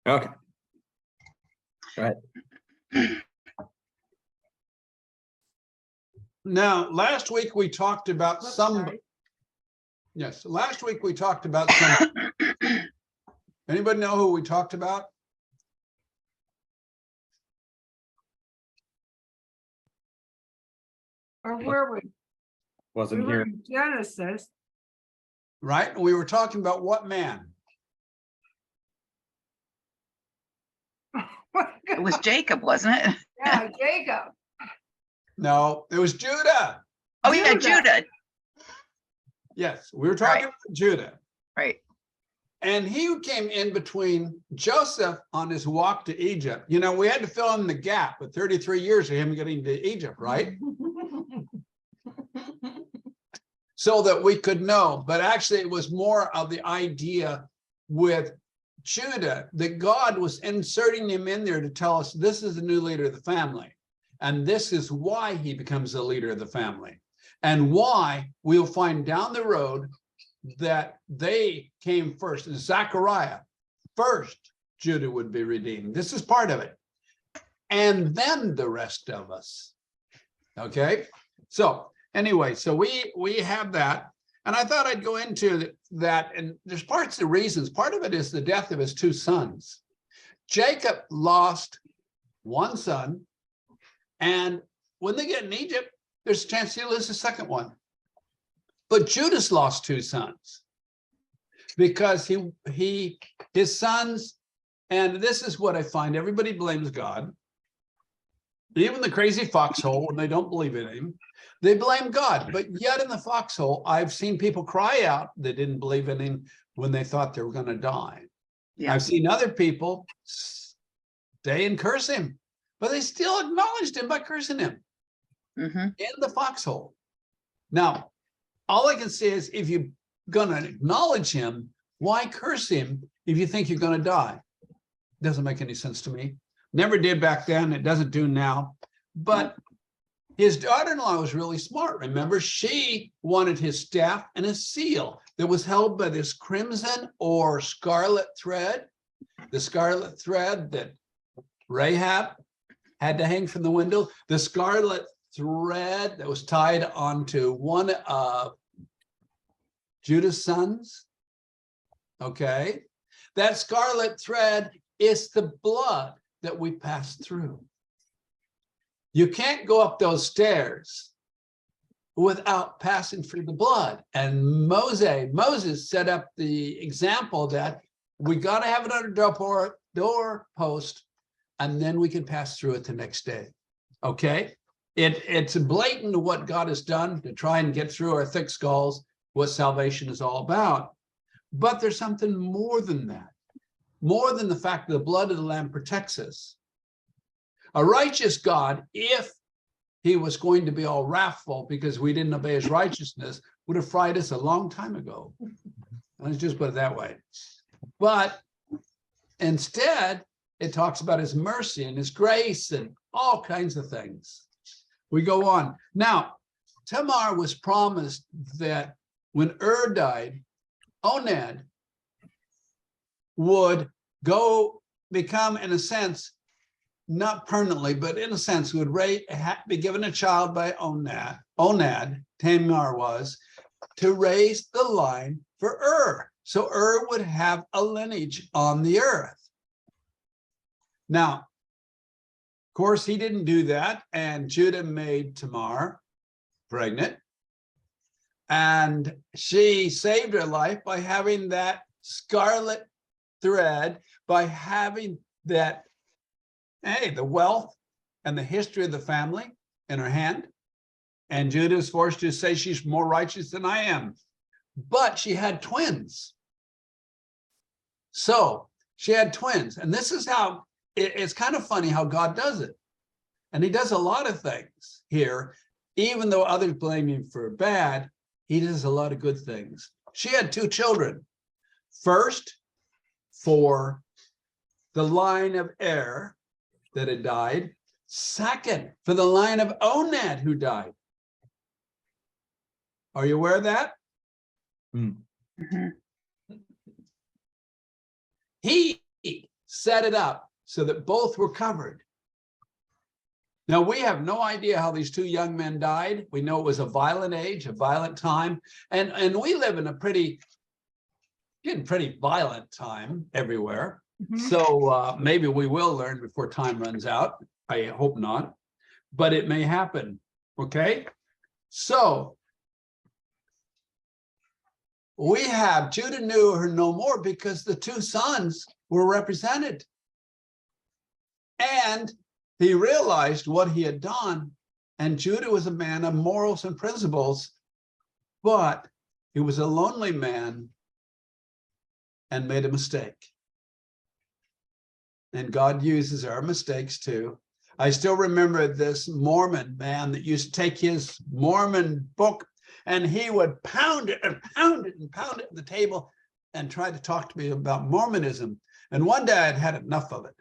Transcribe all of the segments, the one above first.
Okay. Go ahead. Now, last week we talked about Yes, last week we talked about some. Anybody know who we talked about? Or were we? Wasn't We were here. in Genesis. Right? We were talking about what man? It was Jacob, wasn't it? Yeah, Jacob. No, it was Judah. Oh, yeah, Judah. Yes, we were talking Right. about Judah. Right. And he came in between Joseph on his walk to Egypt. You know, we had to fill in the gap with 33 years of him getting to Egypt, right? So that we could know. But actually, it was more of the idea with Judah that God was inserting him in there to tell us this is the new leader of the family. And this is why he becomes the leader of the family. And why we'll find down the road that they came first. And Zechariah, first Judah would be redeemed. This is part of it. And then the rest of us. Okay. So anyway, so we have that. And I thought I'd go into that. And there's parts of the reasons. Part of it is the death of his two sons. Jacob lost one son. And when they get in Egypt, there's a chance he'll lose the second one. But Judah's lost two sons because his sons, and this is what I find, everybody blames God. Even the crazy foxhole, when they don't believe in him, they blame God. But yet in the foxhole, I've seen people cry out they didn't believe in him when they thought they were going to die. Yeah. I've seen other people stay and curse him, but they still acknowledged him by cursing him in the foxhole. Now, all I can say is if you're going to acknowledge him, why curse him if you think you're going to die? Doesn't make any sense to me. Never did back then. It doesn't do now. But his daughter-in-law was really smart. Remember, she wanted his staff and his seal that was held by this crimson or scarlet thread, the scarlet thread that Rahab had to hang from the window, the scarlet thread that was tied onto one of Judah's sons. Okay. That scarlet thread is the blood that we pass through. You can't go up those stairs without passing through the blood. And Moses set up the example that we got to have it on a door post, and then we can pass through it the next day. Okay. It's blatant what God has done to try and get through our thick skulls, what salvation is all about. But there's something more than that, more than the fact that the blood of the Lamb protects us. A righteous God, if he was going to be all wrathful because we didn't obey his righteousness, would have fried us a long time ago. Let's just put it that way. But instead, it talks about his mercy and his grace and all kinds of things. We go on. Now, Tamar was promised that when died, Onad would go become, in a sense, not permanently, but in a sense, would be given a child by Onad, Tamar was, to raise the line for So would have a lineage on the earth. Now, of course, he didn't do that, and Judah made Tamar pregnant, and she saved her life by having that scarlet thread, by having that, the wealth and the history of the family in her hand. And Judah is forced to say she's more righteous than I am. But she had twins. So she had twins. And this is how, it's kind of funny how God does it. And he does a lot of things here, even though others blame him for bad, he does a lot of good things. She had two children. First, for the line of that had died. Second, for the line of Onad who died. Are you aware of that? He set it up so that both were covered. Now, we have no idea how these two young men died. We know it was a violent age, a violent time, and we live in a pretty violent time everywhere. So maybe we will learn before time runs out. I hope not, but it may happen. Okay, so we have Judah knew her no more because the two sons were represented. And he realized what he had done. And Judah was a man of morals and principles, but he was a lonely man and made a mistake. And God uses our mistakes too. I still remember this Mormon man that used to take his Mormon book and he would pound it and pound it and pound it at the table and try to talk to me about Mormonism. And one day I'd had enough of it.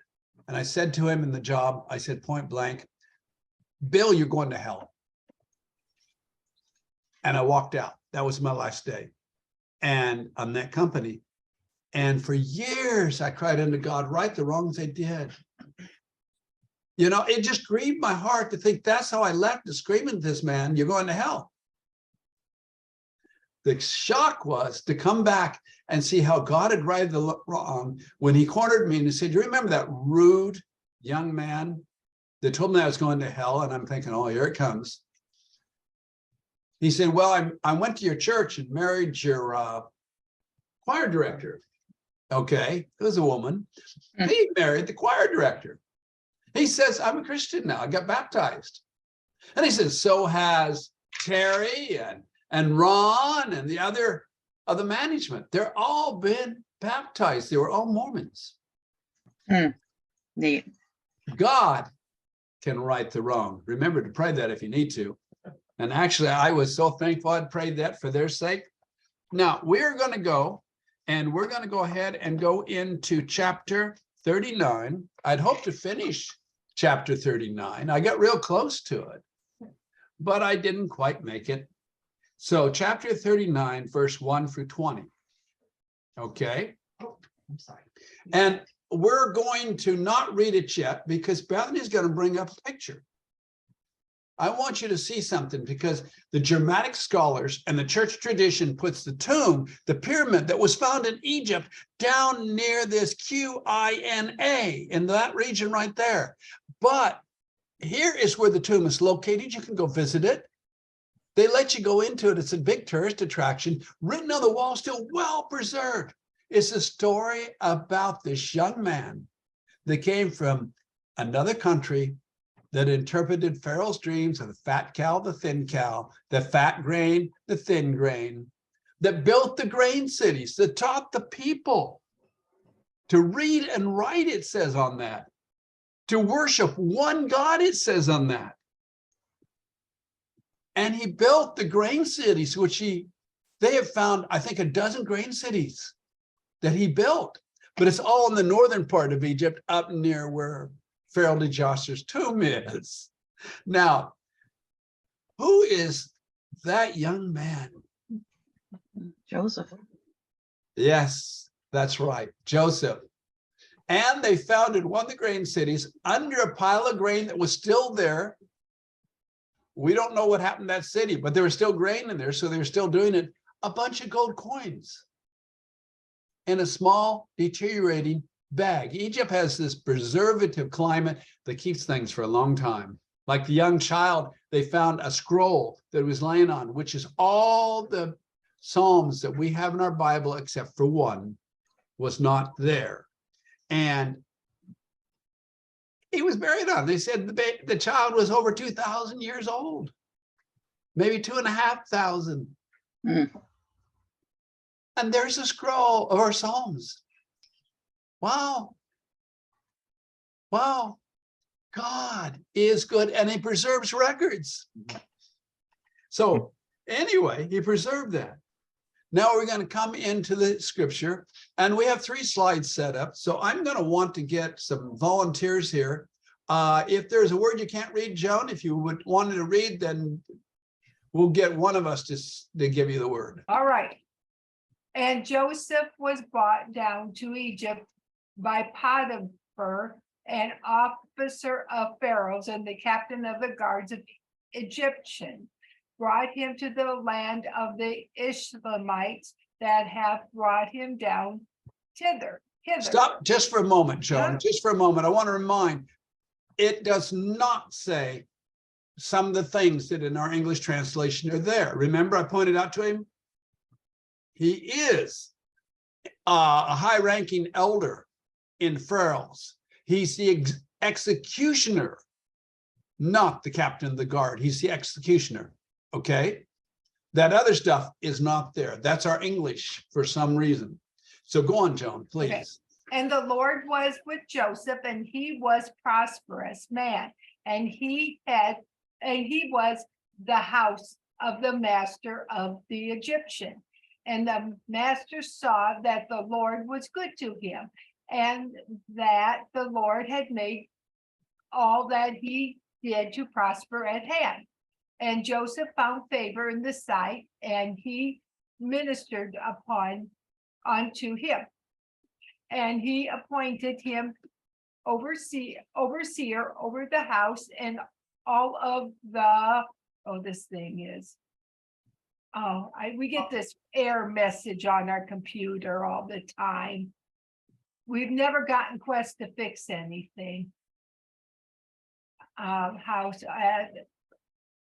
And I said to him in the job, I said point blank, Bill, you're going to hell. And I walked out. That was my last day. And on that company. And for years, I cried unto God, right the wrongs they did. You know, it just grieved my heart to think that's how I left, to screaming at this man, you're going to hell. The shock was to come back and see how God had righted the wrong when he cornered me and he said, you remember that rude young man that told me I was going to hell? And I'm thinking, oh, here it comes. He said, well, I went to your church and married your choir director. Okay, it was a woman. He married the choir director. He says, I'm a Christian now. I got baptized. And he says, so has Terry and Ron and the other management. They're all been baptized. They were all Mormons. Neat. God can right the wrong. Remember to pray that if you need to. And actually, I was so thankful I'd prayed that for their sake. Now, we're going to go, and we're going to go ahead and go into chapter 39. I'd hoped to finish chapter 39. I got real close to it, but I didn't quite make it. So chapter 39, verse 1 through 20. Okay. Oh, I'm sorry. And we're going to not read it yet because Bethany's going to bring up a picture. I want you to see something because the Germanic scholars and the church tradition puts the tomb, the pyramid that was found in Egypt, down near this Qina in that region right there. But here is where the tomb is located. You can go visit it. They let you go into it. It's a big tourist attraction, written on the wall, still well preserved. It's a story about this young man that came from another country that interpreted Pharaoh's dreams of the fat cow, the thin cow, the fat grain, the thin grain, that built the grain cities, that taught the people to read and write, it says on that, to worship one God, it says on that. And he built the grain cities, which they have found, I think, a dozen grain cities that he built, but it's all in the northern part of Egypt, up near where Pharaoh Djoser's tomb is. Now, who is that young man? Joseph. Yes, that's right, Joseph. And they founded one of the grain cities under a pile of grain that was still there. We don't know what happened to that city, but there was still grain in there, so they were still doing it. A bunch of gold coins in a small, deteriorating bag. Egypt has this preservative climate that keeps things for a long time. Like the young child, they found a scroll that was laying on, which is all the Psalms that we have in our Bible, except for one, was not there. And he was buried on. They said the child was over 2,000 years old, maybe 2,500. And there's a scroll of our Psalms. Wow. Wow. God is good and he preserves records. So anyway, he preserved that. Now we're going to come into the scripture and we have 3 slides set up. So I'm going to want to get some volunteers here. If there's a word you can't read, Joan, if you would want to read, then we'll get one of us to give you the word. All right. And Joseph was brought down to Egypt by Potiphar, an officer of Pharaoh's and the captain of the guards of Egyptian, brought him to the land of the Ishmaelites that have brought him down hither. Stop just for a moment, Joan, Huh? just for a moment. I want to remind, it does not say some of the things that in our English translation are there. Remember, I pointed out to him, he is a high-ranking elder in Pharaoh's. He's the executioner, not the captain of the guard. He's the executioner, okay? That other stuff is not there. That's our English for some reason. So go on, Joan, please. Okay. And the Lord was with Joseph, and he was prosperous man, and he was the house of the master of the Egyptian. And the master saw that the Lord was good to him, and that the Lord had made all that he did to prosper at hand. And Joseph found favor in the sight, and he ministered unto him. And he appointed him overseer over the house and all of the, we get this error message on our computer all the time. We've never gotten Quest to fix anything. House,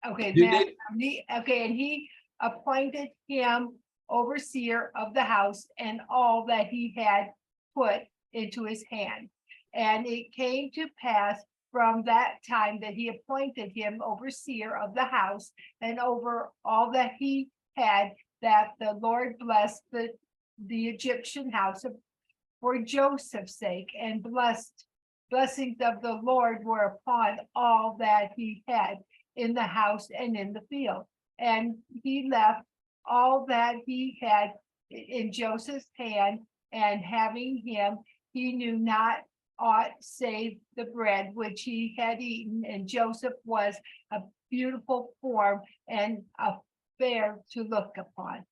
okay, You Matt, did- and he appointed him overseer of the house and all that he had put into his hand. And it came to pass from that time that he appointed him overseer of the house and over all that he had, that the Lord blessed the Egyptian house for Joseph's sake, and blessings of the Lord were upon all that he had in the house and in the field. And he left all that he had in Joseph's hand, and having him, he knew not aught save the bread which he had eaten. And Joseph was a beautiful form and a fair to look upon.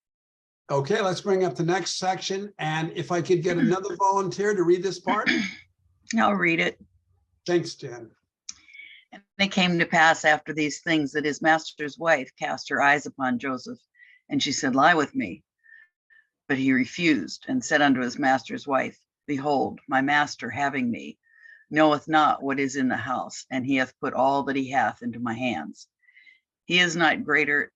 Okay, let's bring up the next section. And if I could get another volunteer to read this part. I'll read it. Thanks, Jen. And it came to pass after these things that his master's wife cast her eyes upon Joseph, and she said, Lie with me. But he refused and said unto his master's wife, Behold, my master having me knoweth not what is in the house, and he hath put all that he hath into my hands. He is not greater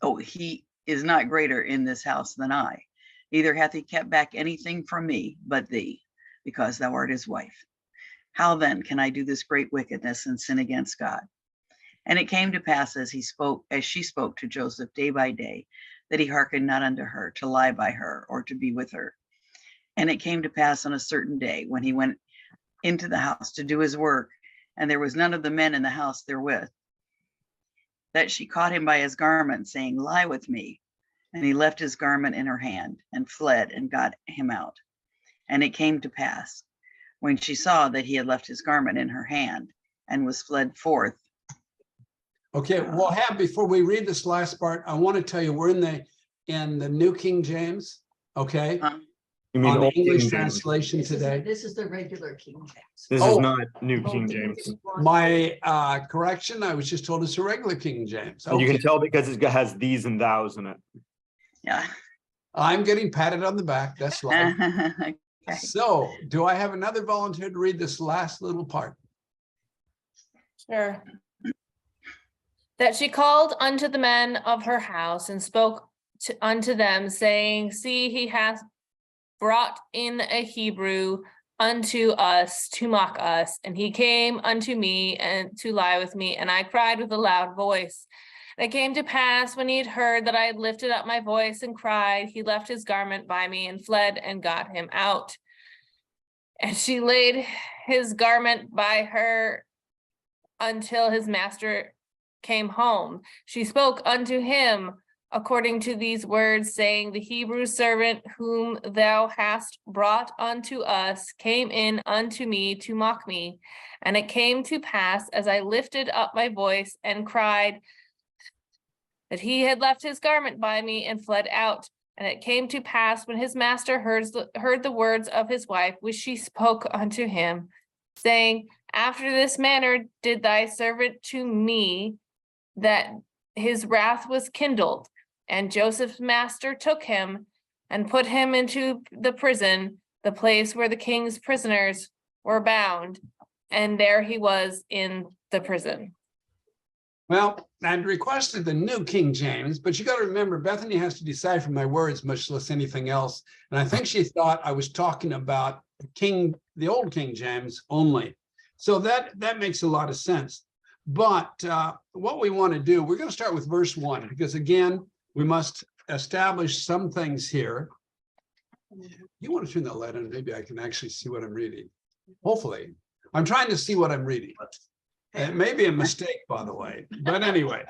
in this house than I, neither hath he kept back anything from me but thee, because thou art his wife. How then can I do this great wickedness and sin against God? And it came to pass as she spoke to Joseph day by day, that he hearkened not unto her to lie by her or to be with her. And it came to pass on a certain day, when he went into the house to do his work, and there was none of the men in the house therewith, that she caught him by his garment, saying, Lie with me. And he left his garment in her hand, and fled, and got him out. And it came to pass, when she saw that he had left his garment in her hand, and was fled forth. Okay, we'll have, before we read this last part, I want to tell you, we're in the New King James, okay? You mean On the Old King English James. translation today. This is the regular King James. This Oh. is not New King James. My correction, I was just told it's a regular King James. And you Okay, can tell because it has these and thous in it. Yeah. I'm getting patted on the back, that's life. Okay. So, do I have another volunteer to read this last little part? Sure. That she called unto the men of her house and spoke unto them, saying, See, he hath brought in a Hebrew unto us to mock us. And he came unto me and to lie with me. And I cried with a loud voice. And it came to pass, when he had heard that I had lifted up my voice and cried, he left his garment by me and fled and got him out. And she laid his garment by her until his master came home. She spoke unto him according to these words, saying, The Hebrew servant whom thou hast brought unto us came in unto me to mock me. And it came to pass, as I lifted up my voice and cried, that he had left his garment by me and fled out. And it came to pass when his master heard the words of his wife, which she spoke unto him, saying, After this manner did thy servant to me, that his wrath was kindled. And Joseph's master took him and put him into the prison, the place where the king's prisoners were bound. And there he was in the prison. Well, I'd requested the New King James, but you got to remember, Bethany has to decipher my words, much less anything else. And I think she thought I was talking about the old King James only. So that makes a lot of sense. But what we want to do, we're going to start with verse 1, because again, we must establish some things here. You want to turn that light on? Maybe I can actually see what I'm reading. Hopefully. I'm trying to see what I'm reading. It may be a mistake, by the way, but anyway.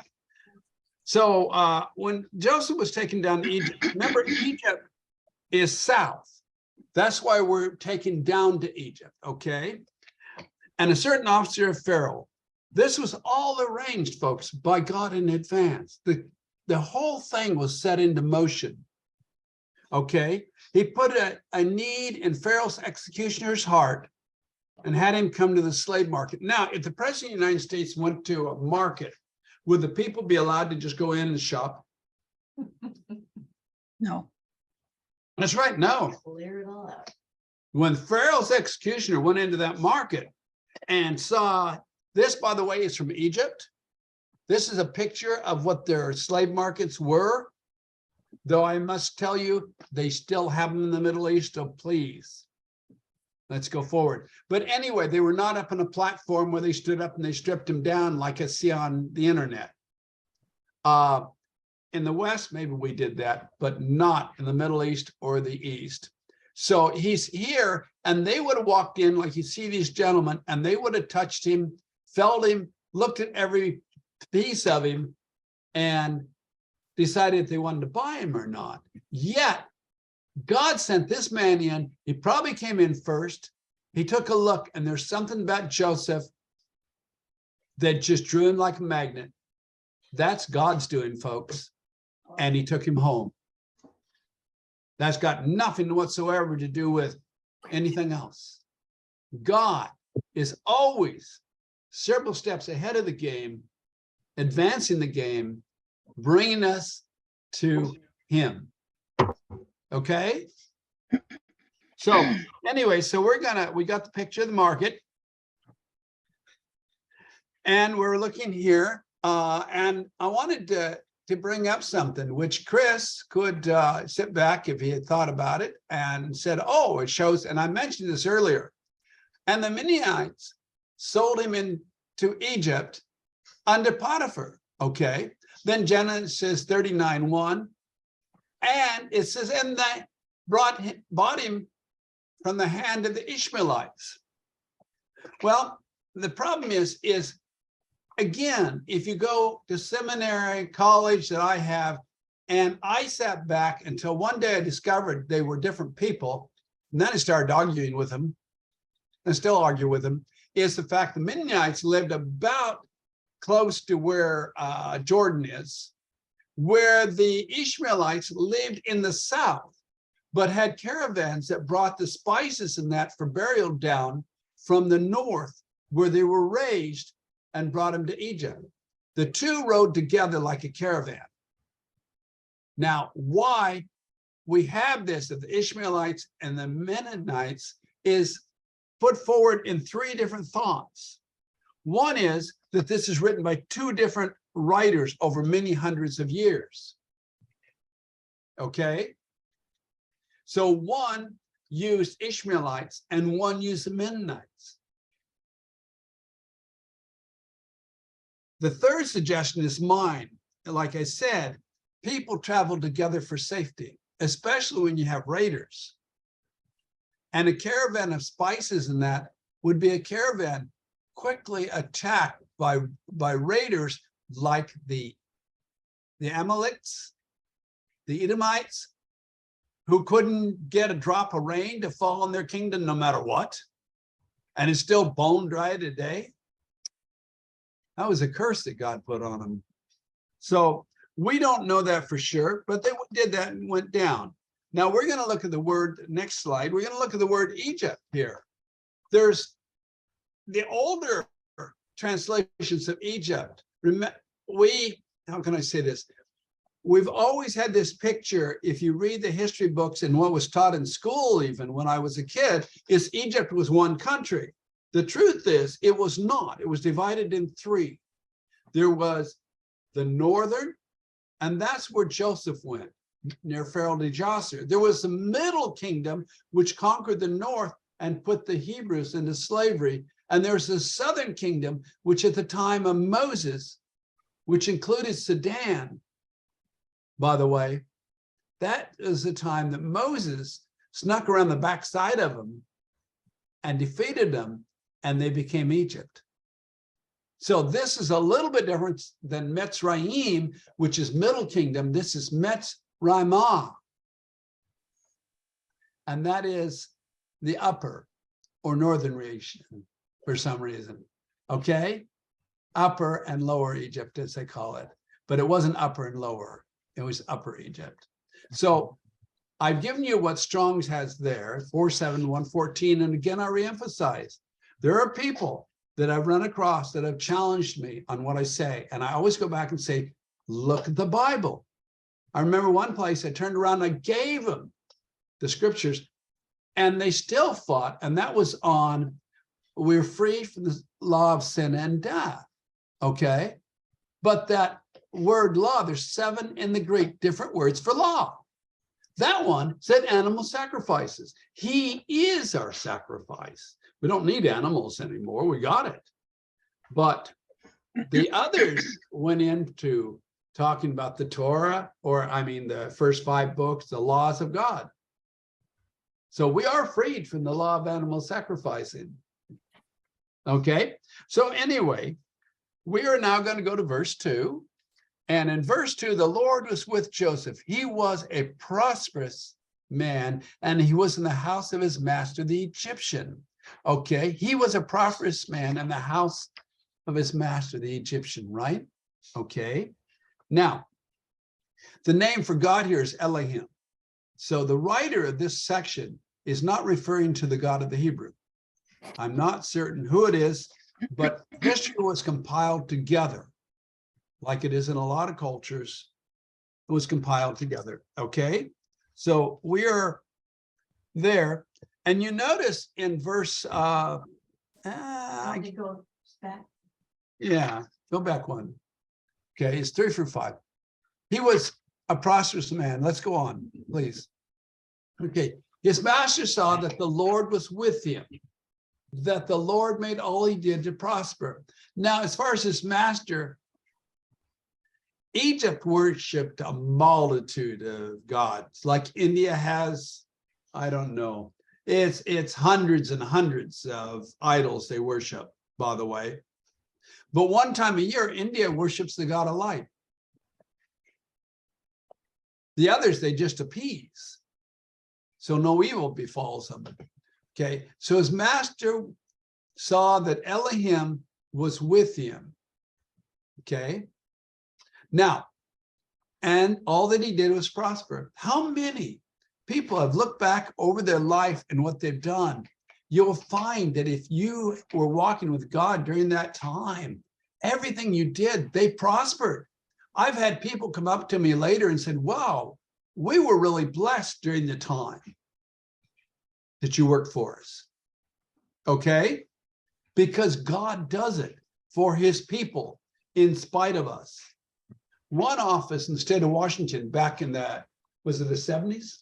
So when Joseph was taken down to Egypt, remember, Egypt is south. That's why we're taken down to Egypt, okay? And a certain officer of Pharaoh. This was all arranged, folks, by God in advance. The whole thing was set into motion, okay? He put a need in Pharaoh's executioner's heart and had him come to the slave market. Now, if the president of the United States went to a market, would the people be allowed to just go in and shop? No. That's right, no. Clear it all out. When Pharaoh's executioner went into that market and saw this, by the way, is from Egypt. This is a picture of what their slave markets were, though I must tell you, they still have them in the Middle East, so please. Let's go forward. But anyway, they were not up on a platform where they stood up and they stripped him down like I see on the internet. In the West, maybe we did that, but not in the Middle East or the East. So he's here, and they would have walked in like you see these gentlemen, and they would have touched him, felt him, looked at every piece of him, and decided if they wanted to buy him or not. Yet, God sent this man in. He probably came in first. He took a look, and there's something about Joseph that just drew him like a magnet. That's God's doing, folks. And he took him home. That's got nothing whatsoever to do with anything else. God is always several steps ahead of the game, advancing the game, bringing us to him. Okay. So anyway, so we got the picture of the market, and we're looking here, and I wanted to bring up something which Chris could sit back if he had thought about it and said, oh, it shows, and I mentioned this earlier, and the Midianites sold him into Egypt under Potiphar. Okay. Then Genesis 39:1. And it says, and they bought him from the hand of the Ishmaelites. Well, the problem is again, if you go to seminary, college that I have, and I sat back until one day I discovered they were different people, and then I started arguing with them, and still argue with them, is the fact the Midianites lived about close to where Jordan is, where the Ishmaelites lived in the south, but had caravans that brought the spices and that for burial down from the north, where they were raised, and brought them to Egypt. The two rode together like a caravan. Now, why we have this of the Ishmaelites and the Mennonites is put forward in three different thoughts. One is that this is written by two different writers over many hundreds of years. Okay? So one used Ishmaelites and one used the Mennonites. The third suggestion is mine. Like I said, people travel together for safety, especially when you have raiders. And a caravan of spices and that would be a caravan quickly attacked by raiders like the Amalekites, the Edomites, who couldn't get a drop of rain to fall on their kingdom no matter what, and it's still bone dry today. That was a curse that God put on them. So We don't know that for sure, but they did that and went down. Now we're going to look at the word, next slide, we're going to look at the word Egypt here. There's the older translations of Egypt. How can I say this? We've always had this picture, if you read the history books and what was taught in school, even when I was a kid, is Egypt was one country. The truth is, it was not. It was divided in three. There was the northern, and that's where Joseph went, near Pharaoh Djosser. There was the middle kingdom, which conquered the north and put the Hebrews into slavery. And there's the southern kingdom, which at the time of Moses, which included Sudan, by the way, that is the time that Moses snuck around the backside of them and defeated them, and they became Egypt. So this is a little bit different than Mitzrayim, which is Middle Kingdom. This is Mitzrayimah, and that is the upper or northern region for some reason. Okay, upper and lower Egypt, as they call it, but it wasn't upper and lower. It was Upper Egypt. So I've given you what Strong's has there, 47114. And again, I reemphasize, there are people that I've run across that have challenged me on what I say. And I always go back and say, look at the Bible. I remember one place I turned around and I gave them the scriptures and they still fought. And that was on, we're free from the law of sin and death. Okay. But that word law, there's 7 in the Greek different words for law. That one said animal sacrifices. He is our sacrifice. We don't need animals anymore. We got it. But the others went into talking about the Torah, or I mean, the first 5 books, the laws of God. So we are freed from the law of animal sacrificing. Okay. So anyway, we are now going to go to verse 2. And in verse 2, the Lord was with Joseph. He was a prosperous man, and he was in the house of his master, the Egyptian. Okay, he was a prosperous man in the house of his master, the Egyptian, right? Okay. Now, the name for God here is Elohim. So the writer of this section is not referring to the God of the Hebrew. I'm not certain who it is, but history was compiled together. Like it is in a lot of cultures, it was compiled together. Okay, so we are there, and you notice in verse Want me to go back? yeah, go back one. Okay, it's 3 through 5. He was a prosperous man. Let's go on, please. Okay, his master saw that the Lord was with him, that the Lord made all he did to prosper. Now, as far as his master, Egypt worshipped a multitude of gods, like India has, I don't know, it's hundreds and hundreds of idols they worship, by the way. But one time a year, India worships the god of light. The others, they just appease, so no evil befalls them. Okay, so his master saw that Elohim was with him. Okay. Now, and all that he did was prosper. How many people have looked back over their life and what they've done? You'll find that if you were walking with God during that time, everything you did, they prospered. I've had people come up to me later and said, wow, we were really blessed during the time that you worked for us. Okay? Because God does it for his people in spite of us. One office in the state of Washington back in the, was it the 70s?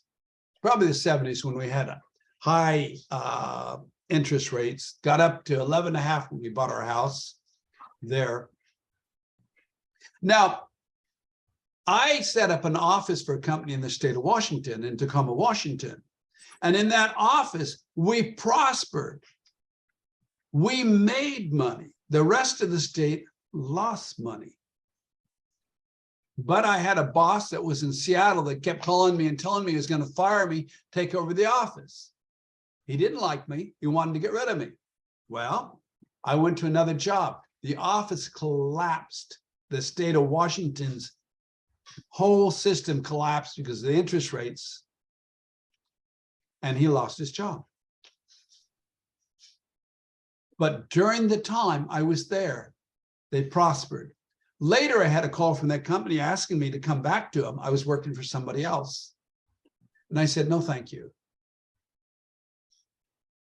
Probably the 70s, when we had a high interest rates, got up to 11.5 when we bought our house there. Now, I set up an office for a company in the state of Washington, in Tacoma, Washington. And in that office, we prospered. We made money. The rest of the state lost money. But I had a boss that was in Seattle that kept calling me and telling me he was going to fire me, take over the office. He didn't like me. He wanted to get rid of me. Well, I went to another job. The office collapsed. The state of Washington's whole system collapsed because of the interest rates, and he lost his job. But during the time I was there, they prospered. Later, I had a call from that company asking me to come back to them. I was working for somebody else. And I said, no, thank you.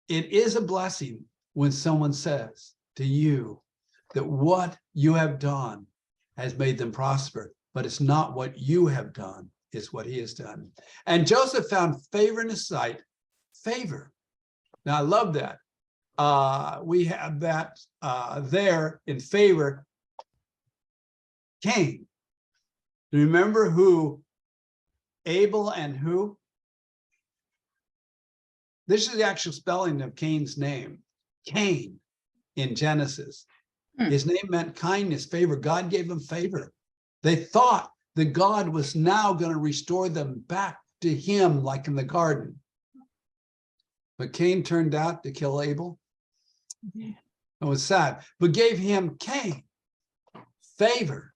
It is a blessing when someone says to you that what you have done has made them prosper, but it's not what you have done, it's what he has done. And Joseph found favor in his sight, favor. Now, I love that. We have that there in favor. Cain. Do you remember who Abel and who? This is the actual spelling of Cain's name. Cain in Genesis. His name meant kindness, favor. God gave him favor. They thought that God was now going to restore them back to him like in the garden. But Cain turned out to kill Abel. It was sad, but gave him Cain favor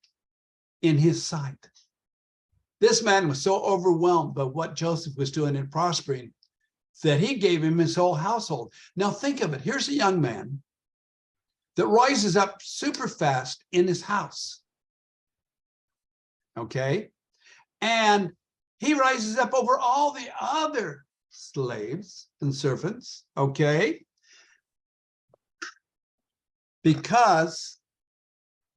in his sight. This man was so overwhelmed by what Joseph was doing and prospering that he gave him his whole household. Now think of it. Here's a young man that rises up super fast in his house. Okay. And he rises up over all the other slaves and servants. Okay. Because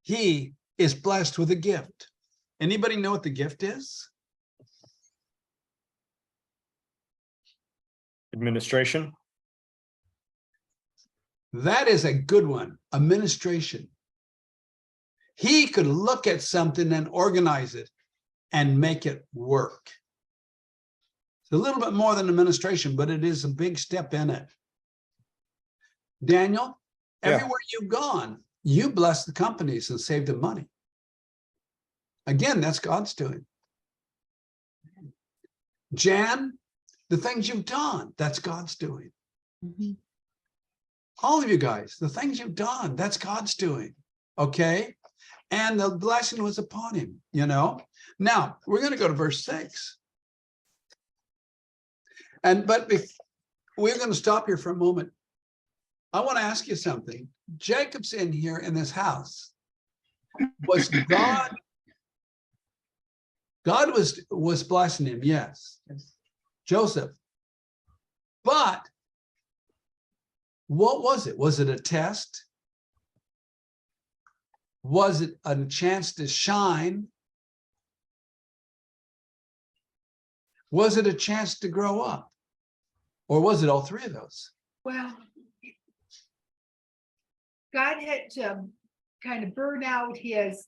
he is blessed with a gift. Anybody know what the gift is? Administration. That is a good one. Administration. He could look at something and organize it and make it work. It's a little bit more than administration, but it is a big step in it. Daniel, everywhere you've gone, you bless the companies and save them money. Again, that's God's doing. Jan, the things you've done, that's God's doing. All of you guys, the things you've done, that's God's doing. Okay? And the blessing was upon him, you know. Now, we're going to go to verse 6. But we're going to stop here for a moment. I want to ask you something. Jacob's in here in this house. Was God was blessing him, yes. Joseph. But what was it? Was it a test? Was it a chance to shine? Was it a chance to grow up? Or was it all three of those? Well, God had to kind of burn out his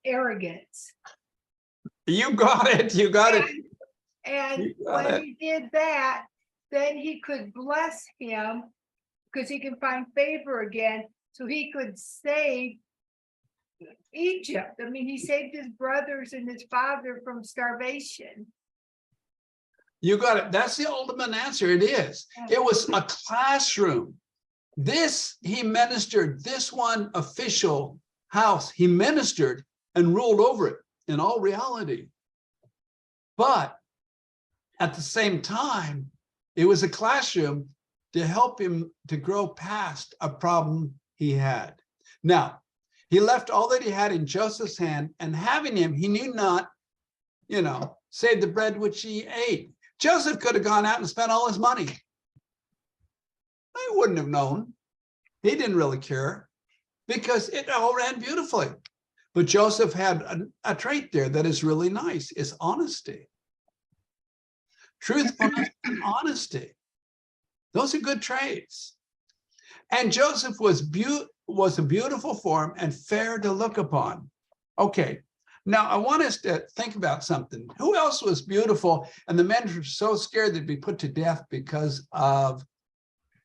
arrogance. You got it. You got it. And when he did that, then he could bless him because he can find favor again. So he could save Egypt. I mean, he saved his brothers and his father from starvation. You got it. That's the ultimate answer. It is. It was a classroom. This, he ministered, this one official house, he ministered and ruled over it in all reality. But at the same time, it was a classroom to help him to grow past a problem he had. Now, he left all that he had in Joseph's hand, and having him, he knew not, save the bread which he ate. Joseph could have gone out and spent all his money. He wouldn't have known. He didn't really care because it all ran beautifully. But Joseph had a trait there that is really nice. It's honesty. Truthfulness and honesty. Those are good traits. And Joseph was a beautiful form and fair to look upon. Okay, now I want us to think about something. Who else was beautiful and the men were so scared they'd be put to death because of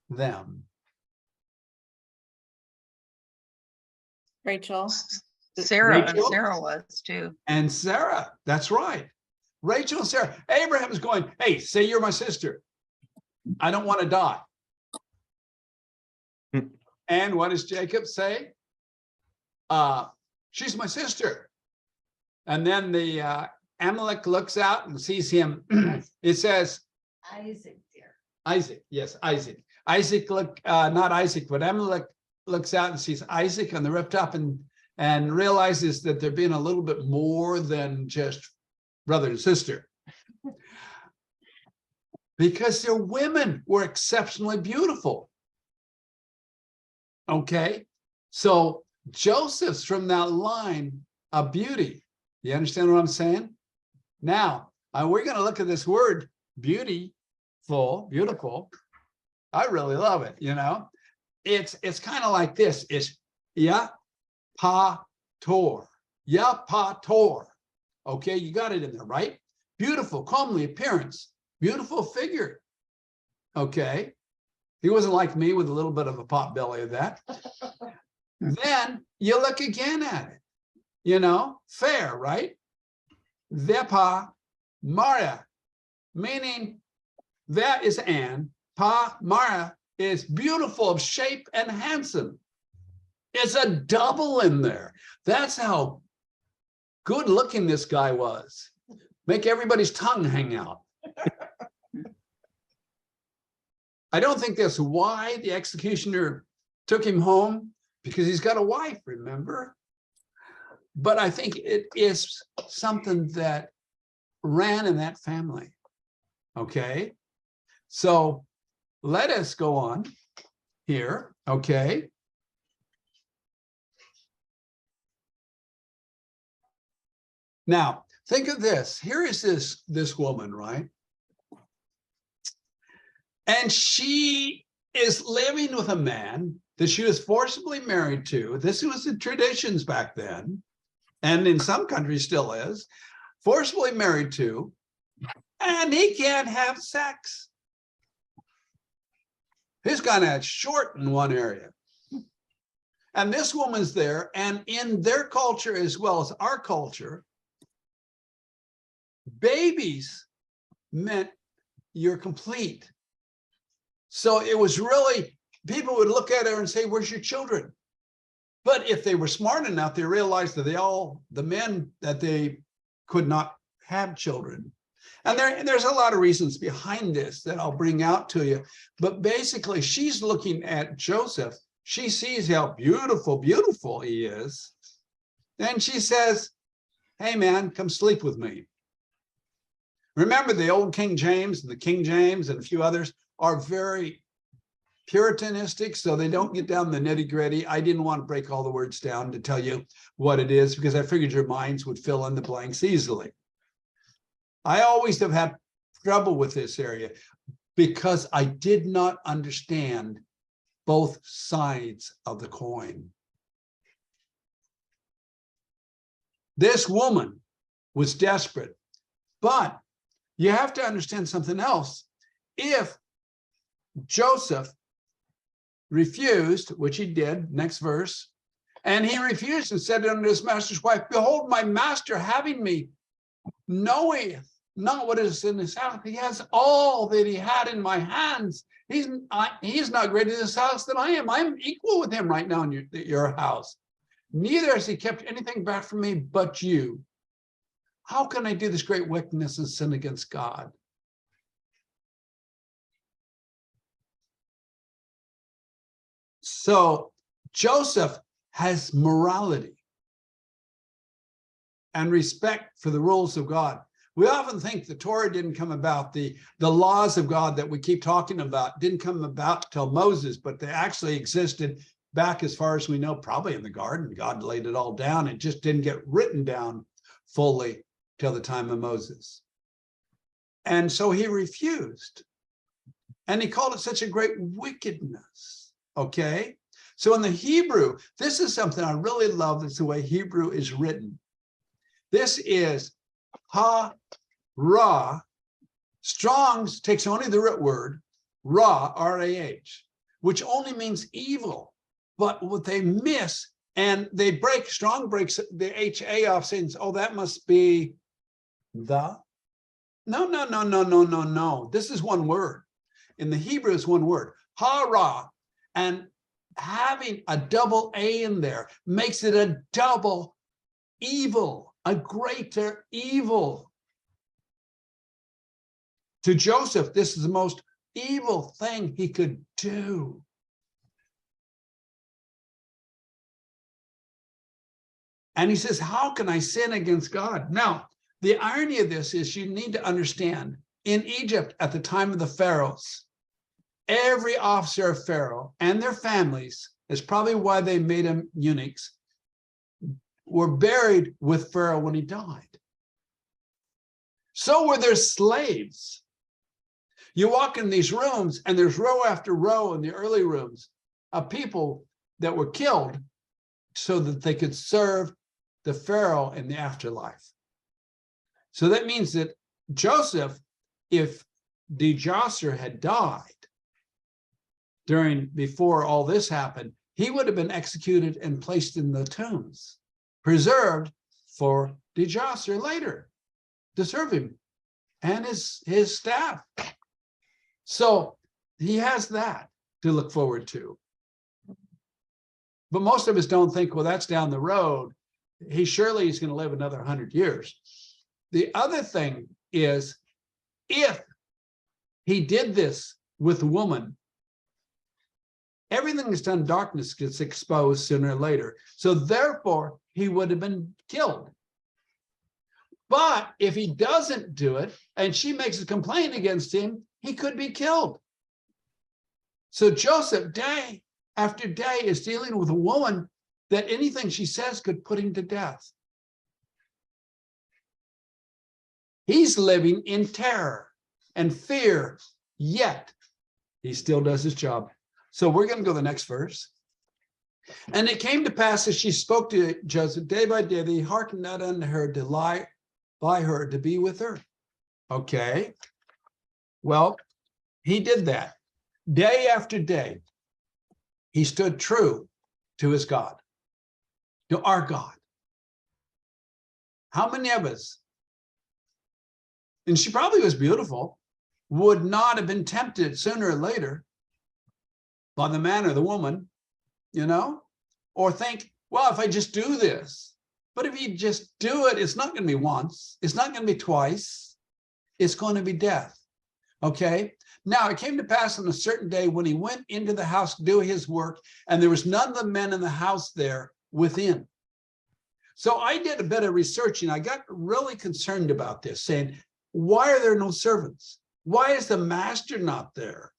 them? Rachel. Sarah Rachel? was too. And Sarah, that's right. Rachel and Sarah. Abraham is going, hey, say you're my sister. I don't want to die. And what does Jacob say? She's my sister. And then the Amalek looks out and sees him. It says, Isaac, dear. Isaac, yes, Isaac. Isaac not Isaac, but Amalek looks out and sees Isaac on the rooftop and realizes that they're being a little bit more than just brother and sister. Because their women were exceptionally beautiful. Okay, so Joseph's from that line of beauty. You understand what I'm saying? Now, we're going to look at this word, beautiful. I really love it, you know. It's kind of like this. It's yapator. Yapator. Okay, you got it in there, right? Beautiful, comely appearance, beautiful figure. Okay. He wasn't like me with a little bit of a pot belly of that. Then you look again at it, you know, fair, right? Vepa Mara, meaning that is Anne, Pa Mara is beautiful of shape and handsome. It's a double in there. That's how good looking this guy was. Make everybody's tongue hang out. I don't think that's why the executioner took him home, because he's got a wife, remember? But I think it is something that ran in that family. Okay, so let us go on here. Okay. Now, think of this. Here is this woman, right? And she is living with a man that she was forcibly married to. This was the traditions back then, and in some countries still is, forcibly married to, and he can't have sex. He's kind of short in one area. And this woman's there, and in their culture as well as our culture, babies meant you're complete. So it was really, people would look at her and say, where's your children? But if they were smart enough, they realized that the men, that they could not have children. And there's a lot of reasons behind this that I'll bring out to you. But basically, she's looking at Joseph. She sees how beautiful, beautiful he is. Then she says, hey, man, come sleep with me. Remember, the old King James and the King James and a few others are very Puritanistic, so they don't get down the nitty gritty. I didn't want to break all the words down to tell you what it is, because I figured your minds would fill in the blanks easily. I always have had trouble with this area because I did not understand both sides of the coin. This woman was desperate, but you have to understand something else. If Joseph refused, which he did, next verse, and he refused and said unto his master's wife, behold, my master having me knoweth not what is in his house. He has all that he had in my hands. He's not greater in this house than I am. I'm equal with him right now in your house. Neither has he kept anything back from me but you. How can I do this great wickedness and sin against God? So Joseph has morality and respect for the rules of God. We often think the Torah didn't come about, the laws of God that we keep talking about didn't come about till Moses, but they actually existed back, as far as we know, probably in the garden. God laid it all down. It just didn't get written down fully till the time of Moses. And so he refused. And he called it such a great wickedness. Okay? So in the Hebrew, this is something I really love. It's the way Hebrew is written. This is ha-ra. Strong's takes only the root word, ra, R-A-H, which only means evil. But what they miss, and they break, Strong breaks the H-A off, saying, oh, that must be the. No. This is one word. In the Hebrew, it's one word, ha-ra. And having a double A in there makes it a double evil. a greater evil. To Joseph, this is the most evil thing he could do. And he says, how can I sin against God? Now, the irony of this is you need to understand, in Egypt at the time of the pharaohs, every officer of Pharaoh and their families, is probably why they made them eunuchs, were buried with Pharaoh when he died. So were their slaves. You walk in these rooms and there's row after row in the early rooms of people that were killed so that they could serve the Pharaoh in the afterlife. So that means that Joseph, if Djoser had died before all this happened, he would have been executed and placed in the tombs, preserved for Djoser later to serve him and his staff. So he has that to look forward to. But most of us don't think, well, that's down the road. He's going to live another 100 years. The other thing is, if he did this with a woman, everything that's done in darkness gets exposed sooner or later. So therefore, he would have been killed. But if he doesn't do it, and she makes a complaint against him, he could be killed. So Joseph, day after day, is dealing with a woman that anything she says could put him to death. He's living in terror and fear, yet he still does his job. So we're going to go to the next verse. And it came to pass as she spoke to Joseph day by day, that he hearkened not unto her, to lie by her, to be with her. Okay. Well, he did that. Day after day, he stood true to his God, to our God. How many of us, and she probably was beautiful, would not have been tempted sooner or later by the man or the woman, or think, well, if I just do this. But if you just do it, it's not going to be once. It's not going to be twice. It's going to be death. Okay. Now it came to pass on a certain day when he went into the house to do his work, and there was none of the men in the house there within. So I did a bit of research, and I got really concerned about this, saying, why are there no servants? Why is the master not there?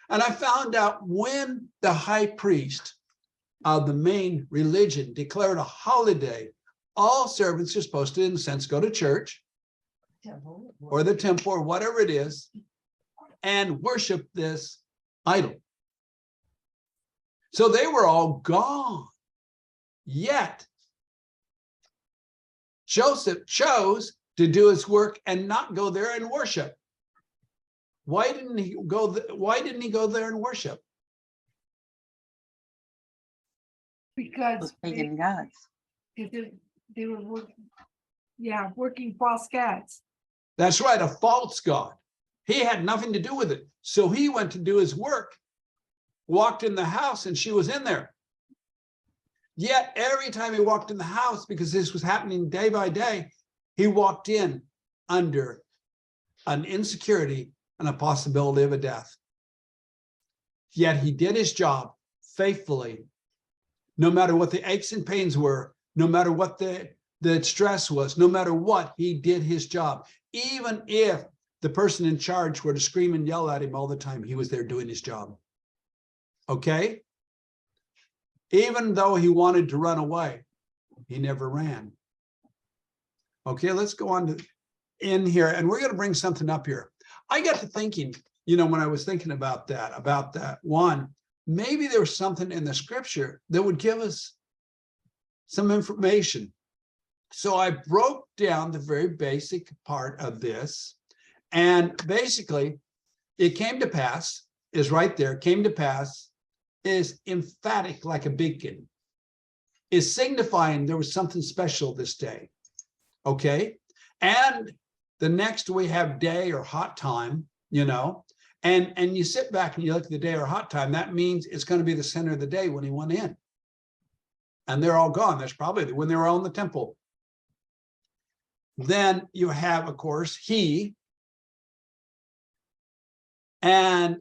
And I found out when the high priest of the main religion declared a holiday, all servants are supposed to, in a sense, go to church or the temple or whatever it is and worship this idol. So they were all gone. Yet Joseph chose to do his work and not go there and worship. Why didn't he go there and worship? Because Pagan gods. they were working false gods. That's right, a false god. He had nothing to do with it. So he went to do his work, walked in the house, and she was in there. Yet every time he walked in the house, because this was happening day by day, he walked in under an insecurity and a possibility of a death. Yet he did his job faithfully, no matter what the aches and pains were, no matter what the stress was, no matter what, he did his job. Even if the person in charge were to scream and yell at him all the time, he was there doing his job. Okay? Even though he wanted to run away, he never ran. Okay, let's go on to in here, and we're going to bring something up here. I got to thinking, when I was thinking about that one, maybe there was something in the scripture that would give us some information. So I broke down the very basic part of this, and basically it came to pass is right there. Came to pass is emphatic like a beacon, is signifying there was something special this day. Okay. And the next we have day or hot time, and you sit back and you look at the day or hot time, that means it's going to be the center of the day when he went in. And they're all gone. That's probably when they were all in the temple. Then you have, of course, he. And,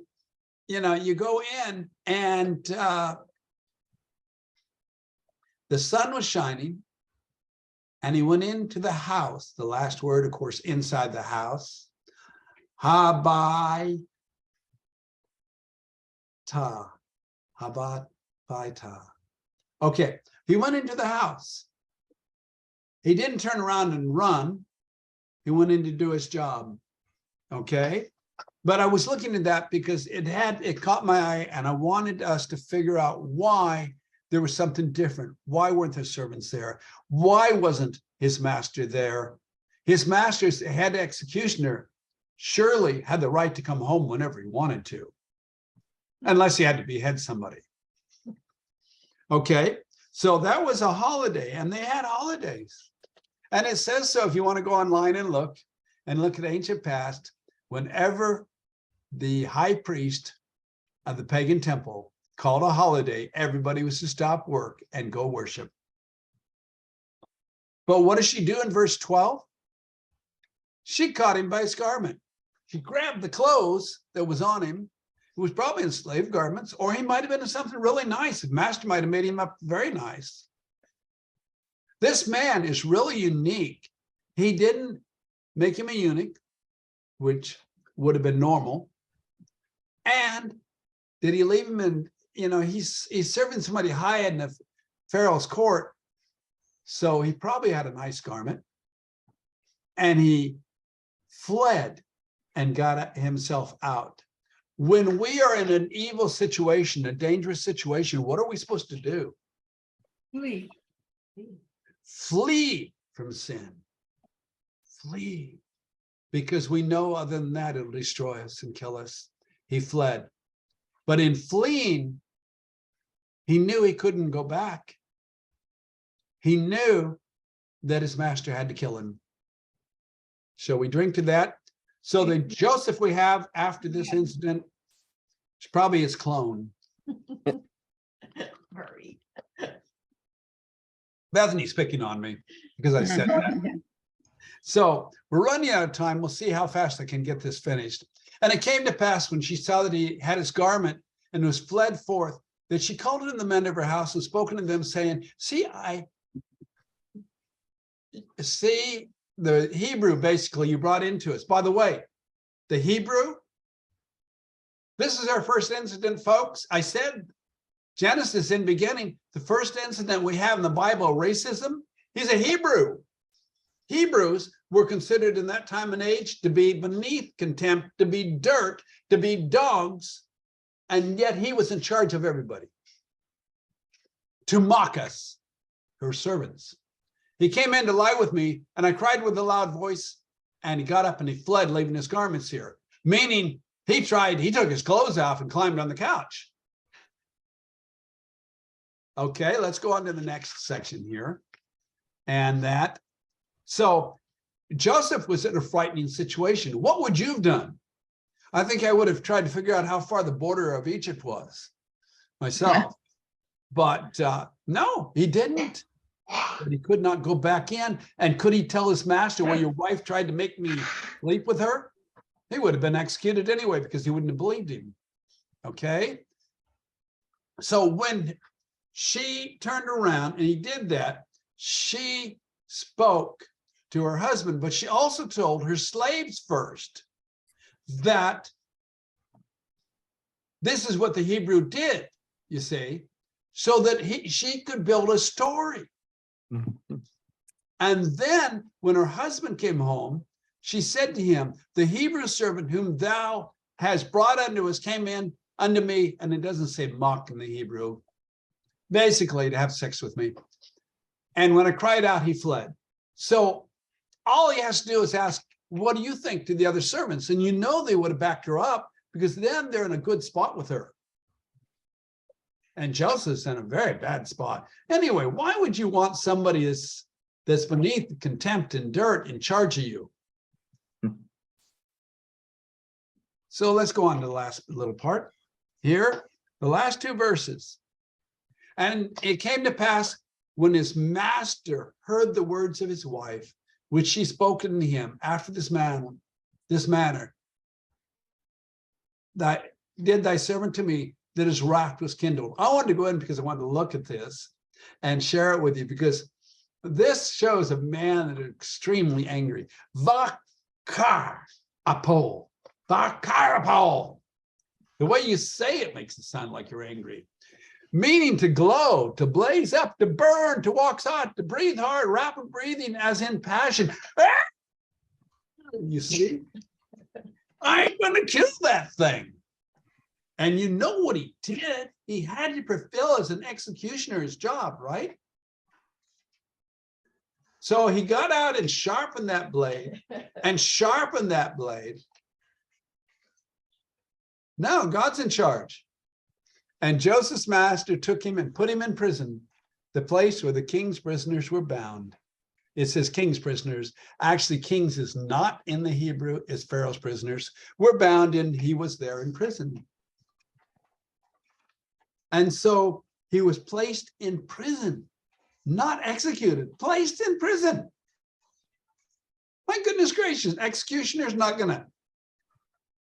you go in and the sun was shining and he went into the house. The last word, of course, inside the house. Habai ta. Habat ta. Okay, he went into the house. He didn't turn around and run. He went in to do his job. Okay. But I was looking at that because it caught my eye, and I wanted us to figure out why there was something different. Why weren't the servants there? Why wasn't his master there? His master's head executioner surely had the right to come home whenever he wanted to, unless he had to behead somebody. Okay, so that was a holiday, and they had holidays. And it says so if you want to go online and look at ancient past, whenever the high priest of the pagan temple called a holiday, everybody was to stop work and go worship. But what does she do in verse 12? She caught him by his garment. She grabbed the clothes that was on him. It was probably in slave garments, or he might have been in something really nice. The master might have made him up very nice. This man is really unique. He didn't make him a eunuch, which would have been normal. And did he leave him in, he's serving somebody high in the Pharaoh's court. So he probably had a nice garment. And he fled and got himself out. When we are in an evil situation, a dangerous situation, what are we supposed to do? Flee. Flee from sin. Flee. Because we know other than that, it'll destroy us and kill us. He fled. But in fleeing, he knew he couldn't go back. He knew that his master had to kill him. Shall we drink to that? So the Joseph we have after this incident is probably his clone. Verrie. Bethany's picking on me because I said that. So we're running out of time. We'll see how fast I can get this finished. And it came to pass when she saw that he had his garment and was fled forth, that she called in the men of her house and spoken to them, saying, see the Hebrew basically you brought into us. By the way, the Hebrew, this is our first incident, folks. I said Genesis in beginning, the first incident we have in the Bible, racism, he's a Hebrew. Hebrews were considered in that time and age to be beneath contempt, to be dirt, to be dogs, and yet he was in charge of everybody. To mock us, her servants. He came in to lie with me, and I cried with a loud voice, and he got up and he fled, leaving his garments here. Meaning he took his clothes off and climbed on the couch. Okay, let's go on to the next section here. And that, so Joseph was in a frightening situation. What would you have done? I think I would have tried to figure out how far the border of Egypt was myself. But no, he didn't. But he could not go back in. And could he tell his master, well, your wife tried to make me sleep with her? He would have been executed anyway because he wouldn't have believed him. Okay. So when she turned around and he did that, she spoke to her husband, but she also told her slaves first that this is what the Hebrew did, you see, so that she could build a story. And then when her husband came home, she said to him, the Hebrew servant whom thou hast brought unto us came in unto me, and it doesn't say mock in the Hebrew, basically to have sex with me. And when I cried out, he fled. So all he has to do is ask, what do you think, to the other servants? And you know they would have backed her up, because then they're in a good spot with her. And Joseph's in a very bad spot. Anyway, why would you want somebody that's beneath contempt and dirt in charge of you? So let's go on to the last little part here, the last two verses. And it came to pass when his master heard the words of his wife, which she spoken to him after this manner, that did thy servant to me, that his wrath was kindled. I wanted to go in because I wanted to look at this and share it with you, because this shows a man that is extremely angry. Vakar-apol. Vakar-apol. The way you say it makes it sound like you're angry. Meaning to glow, to blaze up, to burn, to wax hot, to breathe hard, rapid breathing as in passion. You see? I'm going to kill that thing. And you know what he did? He had to fulfill as an executioner his job, right? So he got out and sharpened that blade and sharpened that blade. Now God's in charge. And Joseph's master took him and put him in prison, the place where the king's prisoners were bound. It says king's prisoners. Actually, king's is not in the Hebrew, it's Pharaoh's prisoners were bound, and he was there in prison. And so he was placed in prison, not executed, placed in prison. My goodness gracious, executioner's not gonna.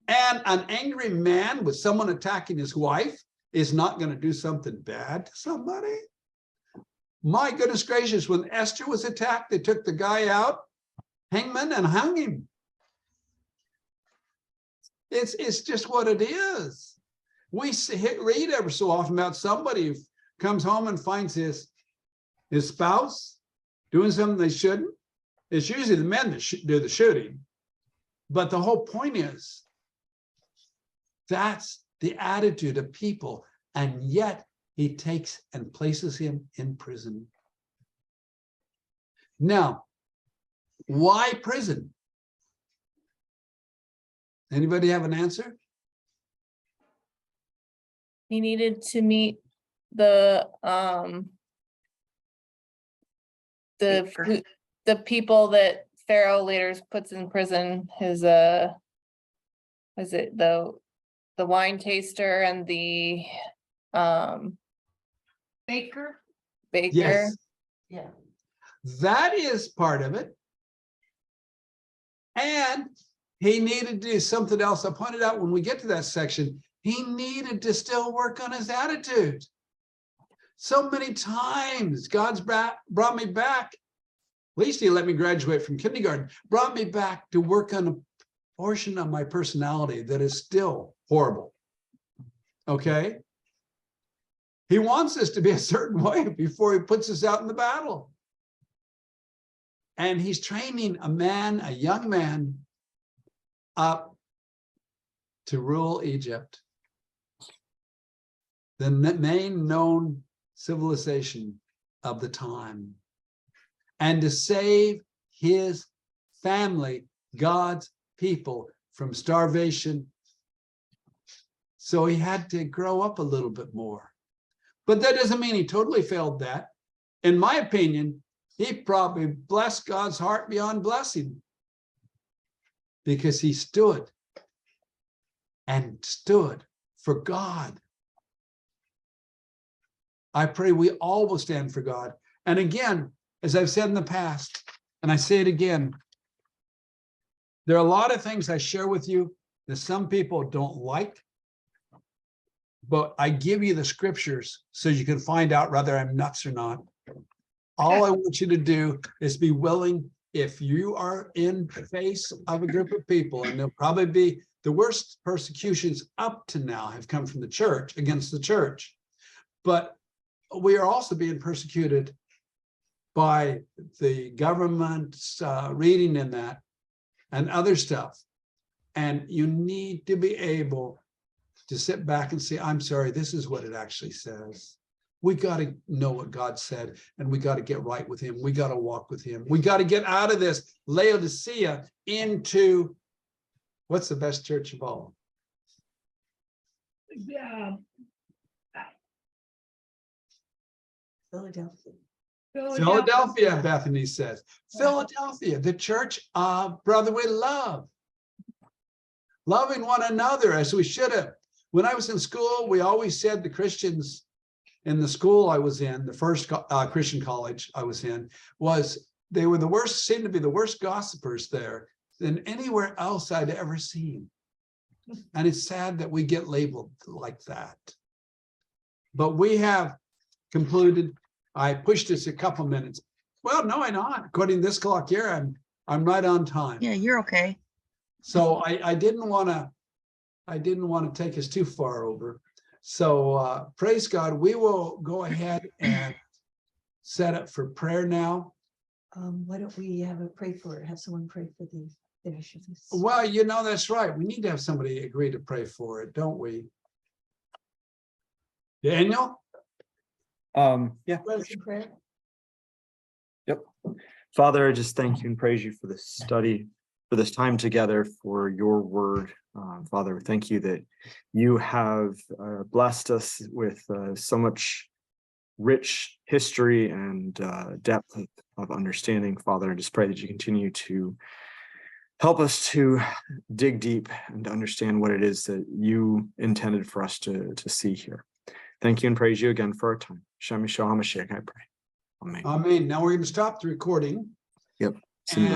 And an angry man with someone attacking his wife is not going to do something bad to somebody. My goodness gracious, when Esther was attacked, they took the guy out, hangman, and hung him. It's just what it is. We read every so often about somebody who comes home and finds his spouse doing something they shouldn't. It's usually the men that do the shooting. But the whole point is, that's the attitude of people, and yet he takes and places him in prison. Now, why prison? Anybody have an answer? He needed to meet the people that Pharaoh later puts in prison. His is it the wine taster and the Baker. Yes. Yeah. That is part of it. And he needed to do something else. I pointed out when we get to that section, he needed to still work on his attitude. So many times God's brought me back. At least he let me graduate from kindergarten, brought me back to work on a portion of my personality that is still horrible. Okay? He wants us to be a certain way before he puts us out in the battle. And he's training a young man, up to rule Egypt, the main known civilization of the time, and to save his family, God's people, from starvation. So he had to grow up a little bit more. But that doesn't mean he totally failed that. In my opinion, he probably blessed God's heart beyond blessing, because he stood for God. I pray we all will stand for God. And again, as I've said in the past, and I say it again, there are a lot of things I share with you that some people don't like, but I give you the scriptures so you can find out whether I'm nuts or not. All I want you to do is be willing, if you are in the face of a group of people, and there'll probably be the worst persecutions up to now have come from the church, against the church. But we are also being persecuted by the government's reading in that and other stuff. And you need to be able to sit back and say, I'm sorry, this is what it actually says. We got to know what God said, and we got to get right with him. We got to walk with him. We got to get out of this Laodicea into, what's the best church of all? Philadelphia. Philadelphia, Bethany says. Philadelphia, the church of brotherly love. Loving one another as we should have. When I was in school, we always said the Christians in the school I was in, the first Christian college I was in, was they were the worst, seemed to be the worst gossipers there than anywhere else I'd ever seen. And it's sad that we get labeled like that. But we have concluded, I pushed this a couple minutes. Well, no, I'm not. According to this clock here, I'm right on time. Yeah, you're okay. So I didn't want to take us too far over. So praise God, we will go ahead and set up for prayer now. Why don't we have someone pray for the finish of this? Well, you know, that's right. We need to have somebody agree to pray for it, don't we? Daniel? Yeah. Closing prayer? Yep. Father, I just thank you and praise you for this study, for this time together, for your word. Father, thank you that you have blessed us with so much rich history and depth of understanding. Father, I just pray that you continue to help us to dig deep and to understand what it is that you intended for us to see here. Thank you and praise you again for our time. Shem Yeshua HaMashiach, I pray. Amen. Amen. Now we're going to stop the recording. Yep. And